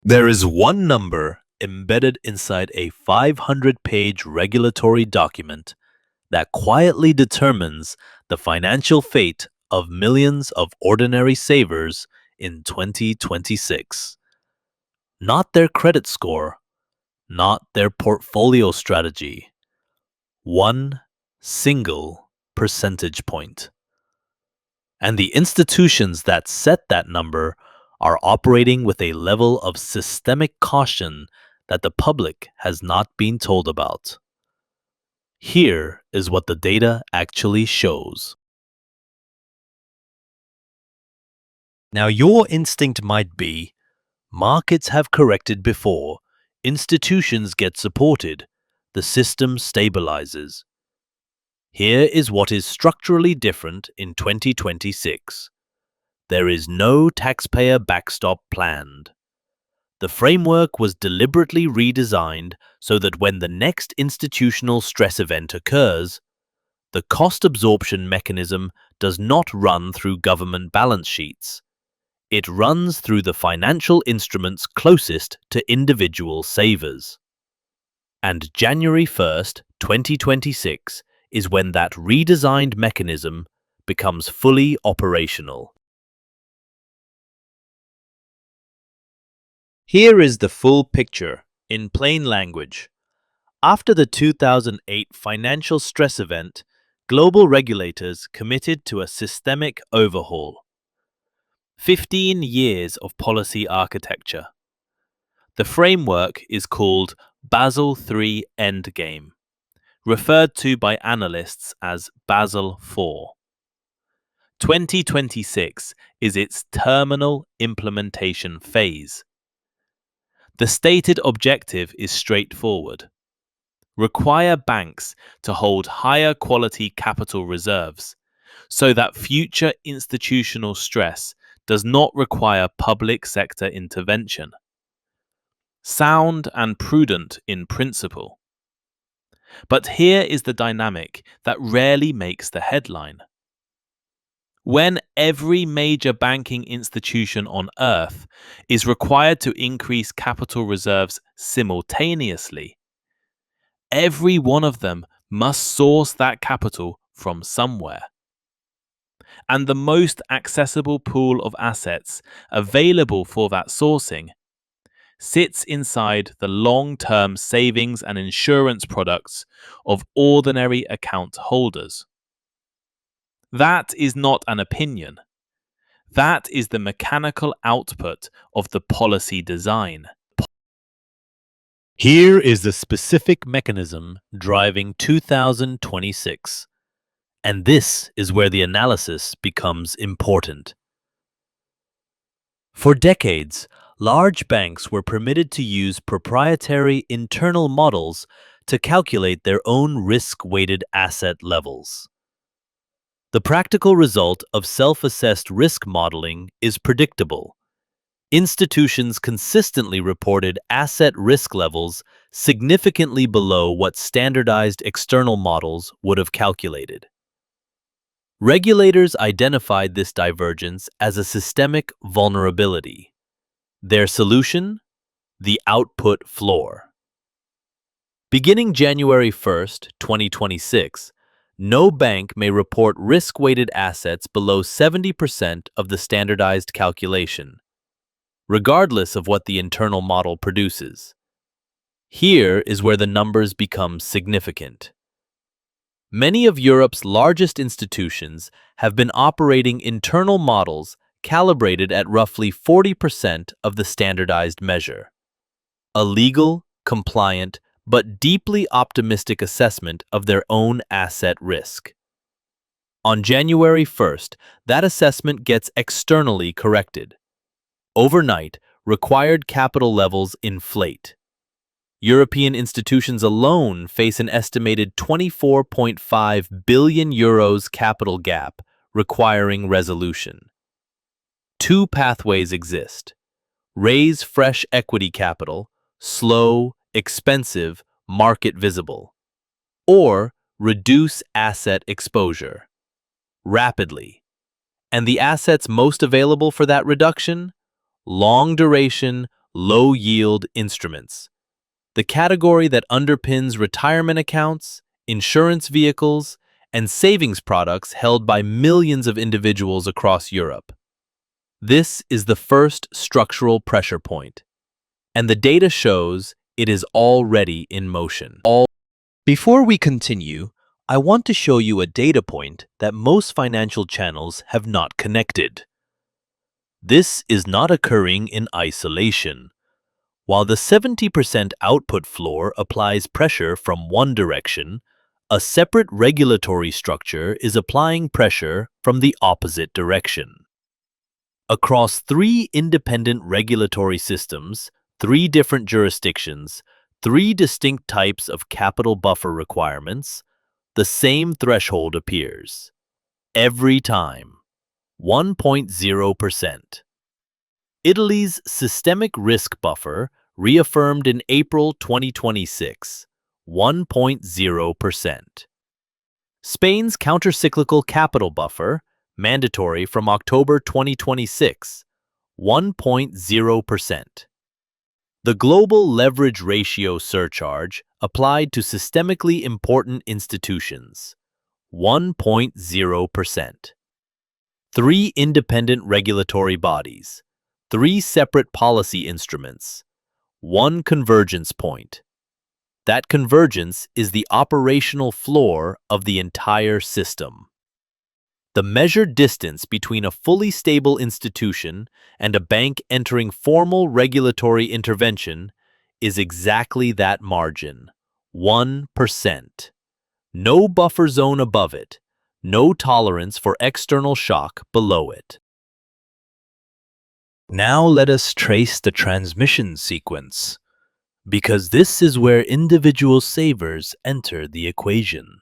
There is one number embedded inside a 500-page regulatory document that quietly determines the financial fate of millions of ordinary savers in 2026. Not their credit score, not their portfolio strategy. One single percentage point. And the institutions that set that number are operating with a level of systemic caution that the public has not been told about. Here is what the data actually shows. Now, your instinct might be, markets have corrected before, institutions get supported, the system stabilizes. Here is what is structurally different in 2026. There is no taxpayer backstop planned. The framework was deliberately redesigned so that when the next institutional stress event occurs, the cost absorption mechanism does not run through government balance sheets. It runs through the financial instruments closest to individual savers. And January 1st, 2026 is when that redesigned mechanism becomes fully operational. Here is the full picture, in plain language. After the 2008 financial stress event, global regulators committed to a systemic overhaul. 15 years of policy architecture. The framework is called Basel III Endgame, referred to by analysts as Basel IV. 2026 is its terminal implementation phase. The stated objective is straightforward. Require banks to hold higher quality capital reserves so that future institutional stress does not require public sector intervention. Sound and prudent in principle. But here is the dynamic that rarely makes the headline. When every major banking institution on Earth is required to increase capital reserves simultaneously, every one of them must source that capital from somewhere. And the most accessible pool of assets available for that sourcing sits inside the long-term savings and insurance products of ordinary account holders. That is not an opinion. That is the mechanical output of the policy design. Here is the specific mechanism driving 2026. And this is where the analysis becomes important. For decades, large banks were permitted to use proprietary internal models to calculate their own risk-weighted asset levels. The practical result of self-assessed risk modeling is predictable. Institutions consistently reported asset risk levels significantly below what standardized external models would have calculated. Regulators identified this divergence as a systemic vulnerability. Their solution? The output floor. Beginning January 1st, 2026, no bank may report risk-weighted assets below 70% of the standardized calculation, regardless of what the internal model produces. Here is where the numbers become significant. Many of Europe's largest institutions have been operating internal models calibrated at roughly 40% of the standardized measure. A legal, compliant, but deeply optimistic assessment of their own asset risk. On January 1st, that assessment gets externally corrected. Overnight, required capital levels inflate. European institutions alone face an estimated 24.5 billion euros capital gap requiring resolution. Two pathways exist. Raise fresh equity capital, slow, expensive, market visible. Or reduce asset exposure. Rapidly. And the assets most available for that reduction? Long duration, low-yield instruments, the category that underpins retirement accounts, insurance vehicles, and savings products held by millions of individuals across Europe. This is the first structural pressure point, and the data shows it is already in motion. Before we continue, I want to show you a data point that most financial channels have not connected. This is not occurring in isolation. While the 70% output floor applies pressure from one direction, a separate regulatory structure is applying pressure from the opposite direction. Across three independent regulatory systems, three different jurisdictions, three distinct types of capital buffer requirements, the same threshold appears. Every time. 1.0%. Italy's systemic risk buffer, reaffirmed in April 2026, 1.0%. Spain's countercyclical capital buffer, mandatory from October 2026, 1.0%. The global leverage ratio surcharge applied to systemically important institutions, 1.0%. Three independent regulatory bodies, three separate policy instruments, one convergence point. That convergence is the operational floor of the entire system. The measured distance between a fully stable institution and a bank entering formal regulatory intervention is exactly that margin, 1%. No buffer zone above it, no tolerance for external shock below it. Now let us trace the transmission sequence, because this is where individual savers enter the equation.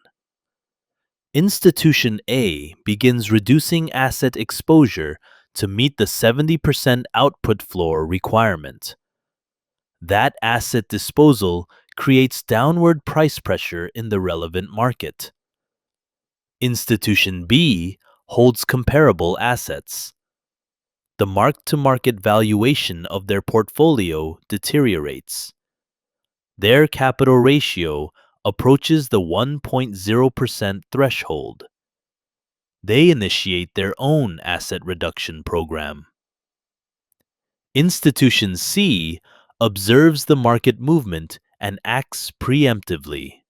Institution A begins reducing asset exposure to meet the 70% output floor requirement. That asset disposal creates downward price pressure in the relevant market. Institution B holds comparable assets. The mark-to-market valuation of their portfolio deteriorates. Their capital ratio approaches the 1.0% threshold. They initiate their own asset reduction program. Institution C observes the market movement and acts preemptively.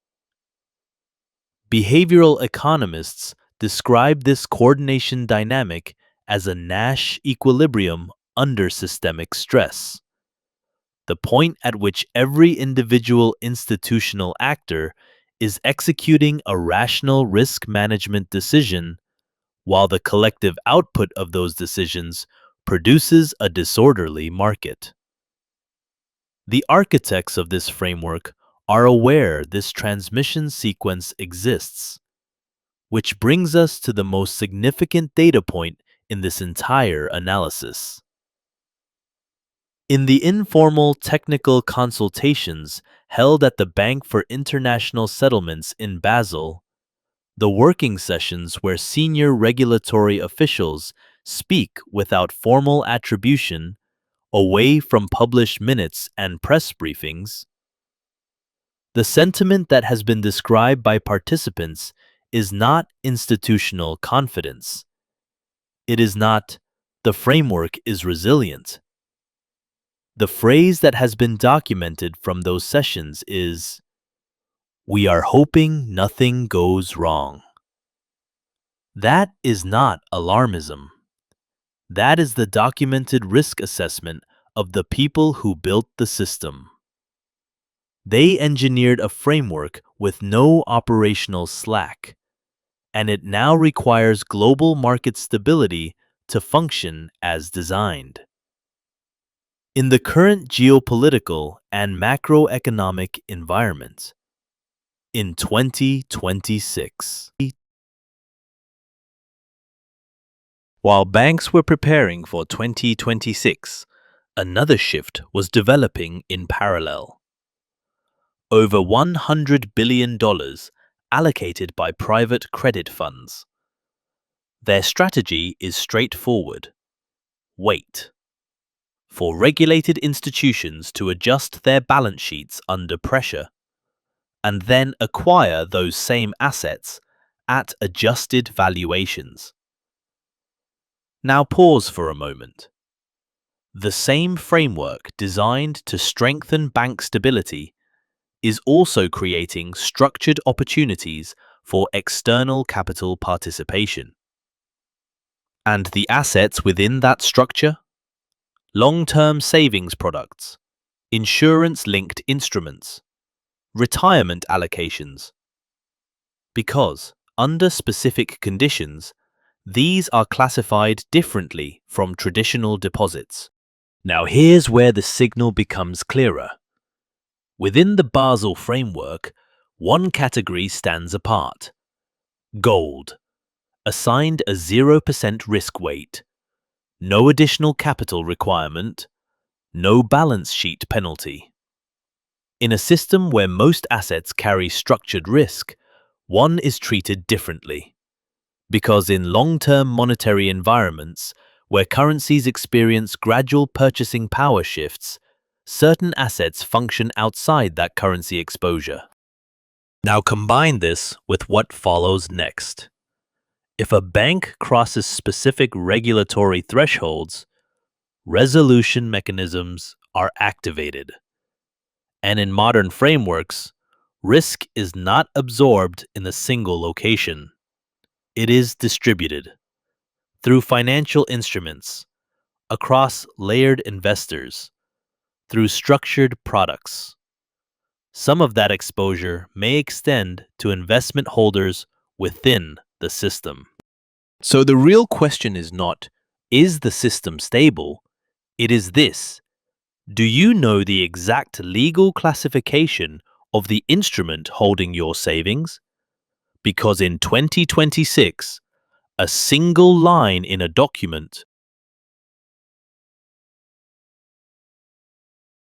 Behavioral economists describe this coordination dynamic as a Nash equilibrium under systemic stress, the point at which every individual institutional actor is executing a rational risk management decision, while the collective output of those decisions produces a disorderly market. The architects of this framework are aware this transmission sequence exists, which brings us to the most significant data point in this entire analysis. In the informal technical consultations held at the Bank for International Settlements in Basel, the working sessions where senior regulatory officials speak without formal attribution, away from published minutes and press briefings, the sentiment that has been described by participants is not institutional confidence. It is not, "the framework is resilient." The phrase that has been documented from those sessions is, "We are hoping nothing goes wrong." That is not alarmism. That is the documented risk assessment of the people who built the system. They engineered a framework with no operational slack, and it now requires global market stability to function as designed. In the current geopolitical and macroeconomic environment, in 2026, while banks were preparing for 2026, another shift was developing in parallel. Over $100 billion allocated by private credit funds. Their strategy is straightforward. Wait. for regulated institutions to adjust their balance sheets under pressure and then acquire those same assets at adjusted valuations. Now pause for a moment. The same framework designed to strengthen bank stability is also creating structured opportunities for external capital participation. And the assets within that structure? Long-term savings products, insurance-linked instruments, retirement allocations. Because, under specific conditions, these are classified differently from traditional deposits. Now here's where the signal becomes clearer. Within the Basel framework, one category stands apart. Gold, assigned a 0% risk weight, no additional capital requirement, no balance sheet penalty. In a system where most assets carry structured risk, one is treated differently. Because in long-term monetary environments, where currencies experience gradual purchasing power shifts, certain assets function outside that currency exposure. Now combine this with what follows next. If a bank crosses specific regulatory thresholds, resolution mechanisms are activated. And in modern frameworks, risk is not absorbed in a single location. It is distributed through financial instruments, across layered investors, through structured products. Some of that exposure may extend to investment holders within the system. So the real question is not, is the system stable? It is this: do you know the exact legal classification of the instrument holding your savings? Because in 2026, a single line in a document